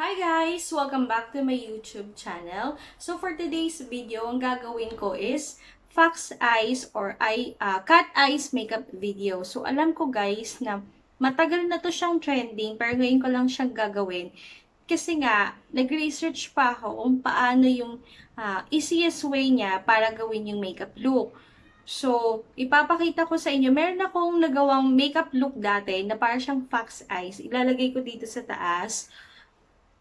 Hi guys! Welcome back to my YouTube channel. So for today's video, ang gagawin ko is fox eyes or cat eyes makeup video. So alam ko guys na matagal na to siyang trending pero ngayon ko lang siyang gagawin. Kasi nga, nag-research pa ako kung paano yung easiest way niya para gawin yung makeup look. So, ipapakita ko sa inyo, meron akong nagawang makeup look dati na para siyang fox eyes. Ilalagay ko dito sa taas.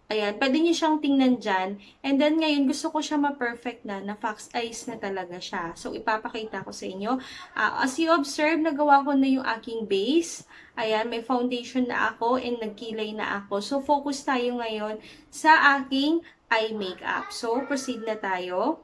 Ayan, pwede niyo siyang tingnan dyan. And then ngayon, gusto ko siya ma-perfect na fox eyes na talaga siya. So, ipapakita ko sa inyo. As you observe, nagawa ko na yung aking base. Ayan, may foundation na ako and nagkilay na ako. So, focus tayo ngayon sa aking eye makeup. So, proceed na tayo.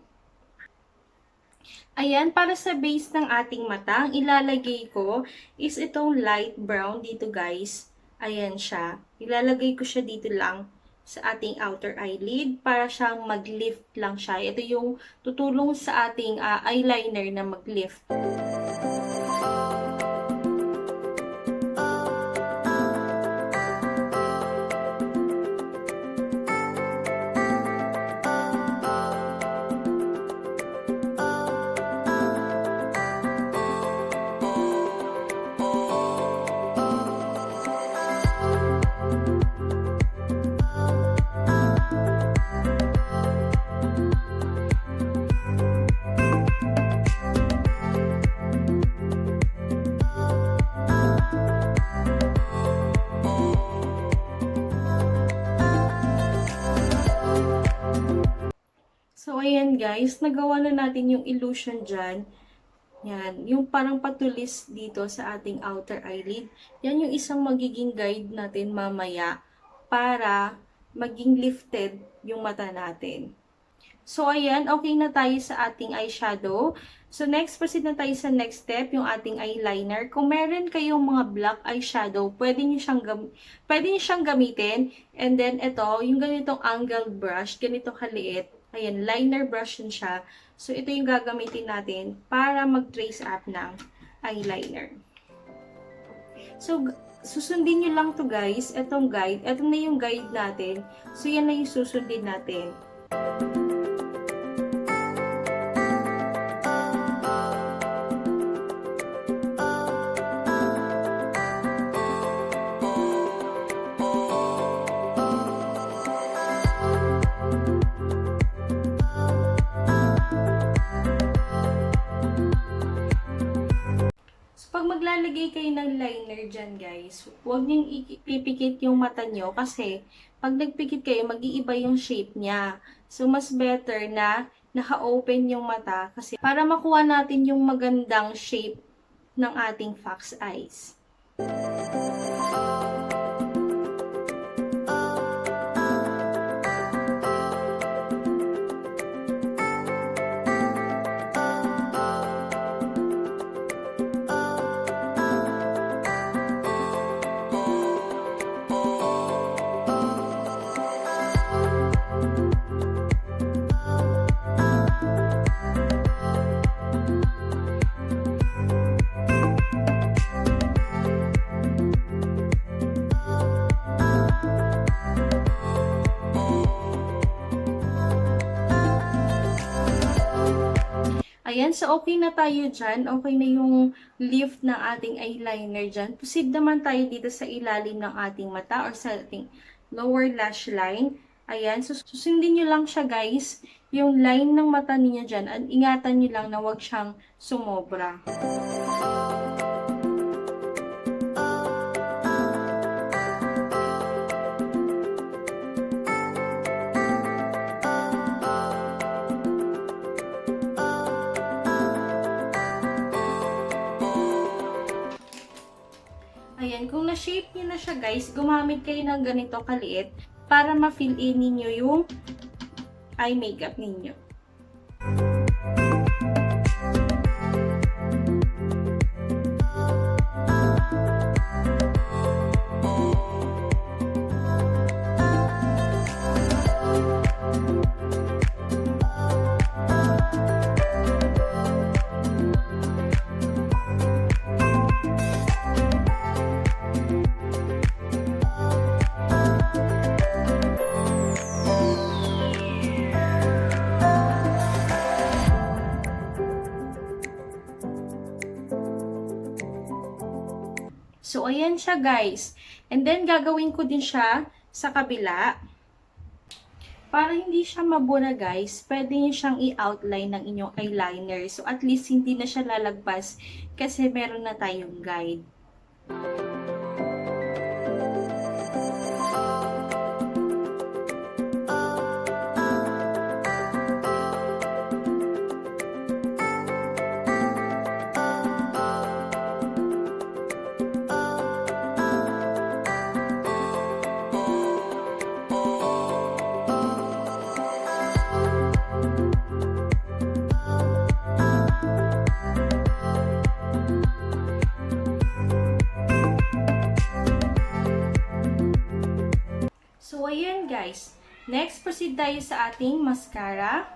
Ayan, para sa base ng ating mata, ang ilalagay ko is itong light brown dito guys. Ayan siya. Ilalagay ko siya dito lang sa ating outer eyelid para siyang mag-lift lang siya. Ito yung tutulong sa ating eyeliner na mag-lift. So, ayan guys, nagawa na natin yung illusion dyan. Yan, yung parang patulis dito sa ating outer eyelid. Yan yung isang magiging guide natin mamaya para maging lifted yung mata natin. So, ayan, okay na tayo sa ating eyeshadow. So, next, proceed na tayo sa next step, yung ating eyeliner. Kung meron kayong mga black eyeshadow, pwede nyo siyang gamitin. And then, ito, yung ganitong angled brush, ganito kaliit. Ayan, liner brush yun siya. So, ito yung gagamitin natin para mag-trace up ng eyeliner. So, susundin nyo lang to guys. Itong guide. Ito na yung guide natin. So, yan na yung susundin natin. Pag maglalagay kayo ng liner dyan guys, huwag niyong ipipikit yung mata nyo kasi pag nagpikit kayo, mag-iiba yung shape niya. So, mas better na naka-open yung mata kasi para makuha natin yung magandang shape ng ating fox eyes. Ayan, so okay na tayo dyan. Okay na yung lift ng ating eyeliner dyan. Proceed naman tayo dito sa ilalim ng ating mata or sa ating lower lash line. Ayan, so susundin nyo lang siya guys. Yung line ng mata niya dyan. At ingatan nyo lang na huwag siyang sumobra. Ayan, kung na-shape nyo na siya guys, gumamit kayo ng ganito kaliit para ma-fill in ninyo yung eye makeup ninyo. So, ayan siya guys. And then, gagawin ko din siya sa kabila. Para hindi siya mabura guys, pwede nyo siyang i-outline ng inyong eyeliner. So, at least hindi na siya lalagpas kasi meron na tayong guide. So, ayan guys. Next, proceed tayo sa ating mascara.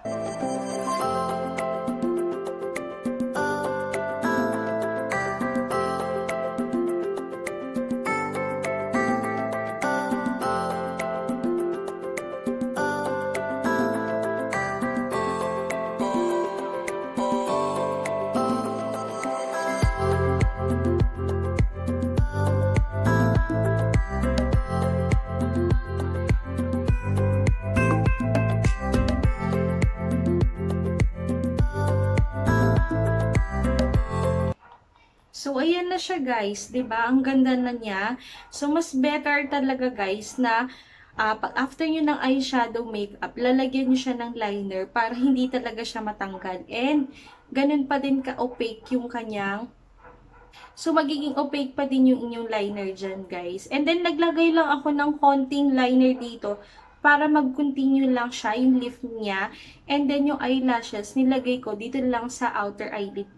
So, ayan na siya guys, 'di ba? Ang ganda na niya. So, mas better talaga guys na after nyo ng eyeshadow makeup, lalagyan nyo siya ng liner para hindi talaga siya matanggal. And, ganun pa din ka-opaque yung kanyang. So, magiging opaque pa din yung inyong liner dyan guys. And then, naglagay lang ako ng konting liner dito para mag-continue lang siya, yung lift niya. And then, yung eyelashes, nilagay ko dito lang sa outer eyelid.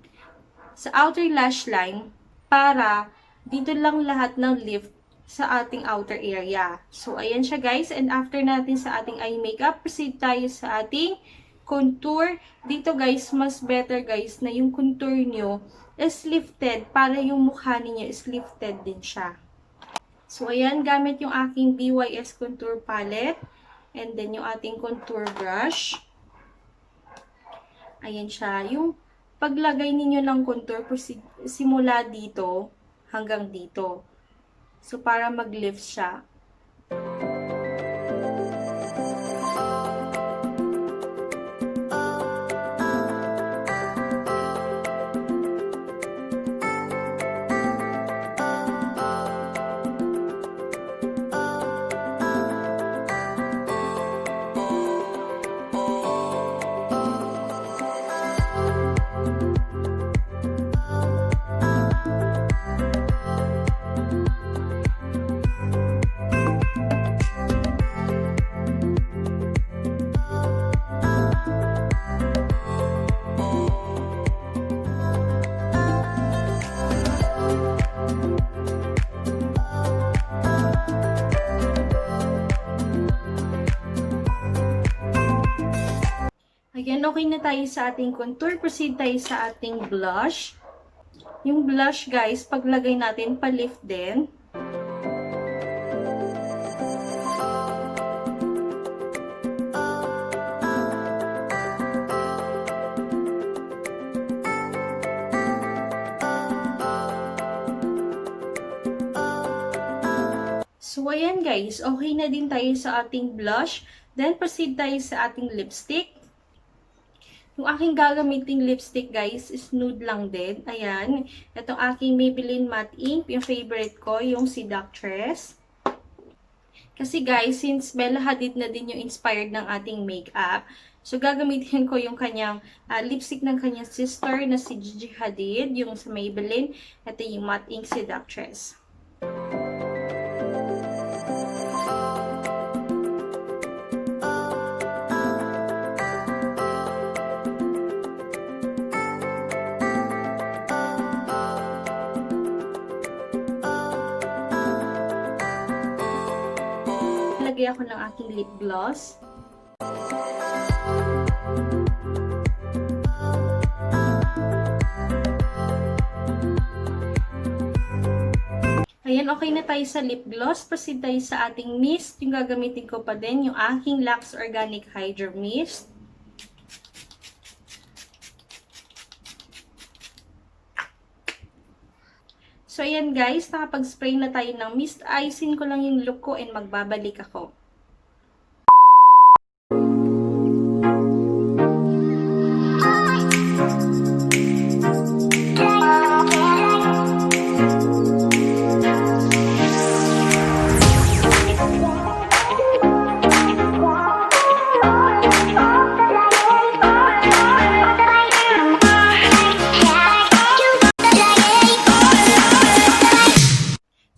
Sa outer lash line, para dito lang lahat ng lift sa ating outer area. So, ayan siya guys. And after natin sa ating eye makeup, proceed tayo sa ating contour. Dito guys, mas better guys na yung contour nyo is lifted para yung mukha ninyo is lifted din siya. So, ayan, gamit yung aking BYS contour palette. And then, yung ating contour brush. Ayan siya. Yung paglagay ninyo ng contour, simula dito hanggang dito. So, para mag-lift siya. Ayan, okay na tayo sa ating contour. Proceed tayo sa ating blush. Yung blush, guys, paglagay natin, pa-lift din. So, ayan guys, okay na din tayo sa ating blush. Then, proceed tayo sa ating lipstick. Yung aking gagamiting lipstick, guys, is nude lang din. Ayan. Itong aking Maybelline Matte Ink. Yung favorite ko, yung Seductress. Kasi, guys, since Bella Hadid na din yung inspired ng ating makeup, so, gagamitin ko yung kanyang lipstick ng kanyang sister na si Gigi Hadid, yung sa Maybelline. Ito yung Matte Ink Seductress. Lagay ako ng aking lip gloss. Ayan, okay na tayo sa lip gloss. Proceed tayo sa ating mist. Yung gagamitin ko pa din, yung aking Luxxe Organic Hydro Mist. So, So, ayan guys, nakapag-spray na tayo ng mist. Ayusin ko lang yung look ko and magbabalik ako.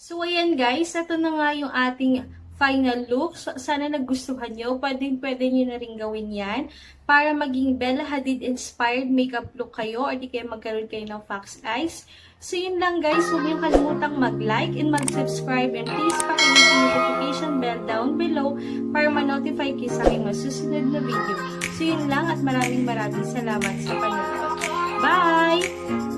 So, ayan guys, ito na nga yung ating final look. So, sana nagustuhan nyo. Pwede nyo na rin gawin yan para maging Bella Hadid inspired makeup look kayo or di kayo magkaroon kayo ng fox eyes. So, yun lang guys. Huwag nyo kalimutang mag-like and mag-subscribe and please pakihit yung notification bell down below para ma-notify kayo sa aking masusunod na video. So, yun lang at maraming salamat sa panonood. Bye!